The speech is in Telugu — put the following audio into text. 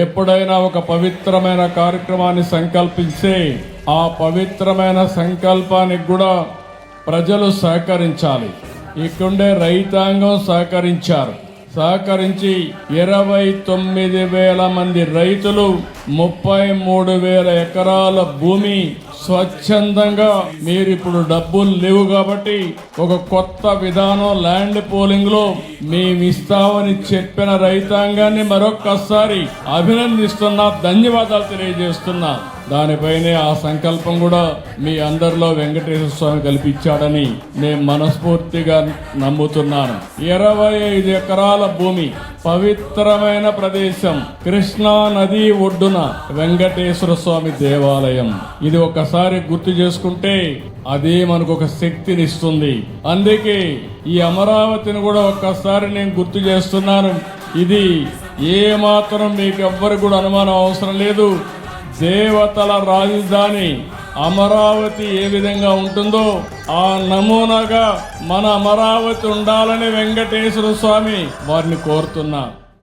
ఎప్పుడైనా ఒక పవిత్రమైన కార్యక్రమాన్ని సంకల్పిస్తే ఆ పవిత్రమైన సంకల్పానికి కూడా ప్రజలు సహకరించాలి. ఇక్కడుండే రైతాంగం సహకరించి 29,000 మంది రైతులు 33,000 ఎకరాల భూమి స్వచ్ఛందంగా మీరు ఇప్పుడు డబ్బులు లేవు కాబట్టి ఒక కొత్త విధానం ల్యాండ్ పోలింగ్ లో మేమిస్తామని చెప్పిన రైతాంగాన్ని మరొక్కసారి అభినందిస్తున్నా, ధన్యవాదాలు తెలియజేస్తున్నా. దానిపైనే ఆ సంకల్పం కూడా మీ అందరిలో వెంకటేశ్వర స్వామి కల్పించాడని నేను మనస్ఫూర్తిగా నమ్ముతున్నాను. 25 ఎకరాల భూమి, పవిత్రమైన ప్రదేశం, కృష్ణా నది ఒడ్డున వెంకటేశ్వర స్వామి దేవాలయం. ఇది ఒకసారి గుర్తు చేసుకుంటే అదే మనకు ఒక శక్తినిస్తుంది. అందుకే ఈ అమరావతిని కూడా ఒక్కసారి నేను గుర్తు చేస్తున్నాను. ఇది ఏ మాత్రం మీకు ఎవ్వరికి కూడా అనుమానం అవసరం లేదు. దేవతల రాజధాని అమరావతి ఏ విధంగా ఉంటుందో ఆ నమూనాగా మన అమరావతి ఉండాలని వెంకటేశ్వర స్వామి వారిని కోరుతున్నా.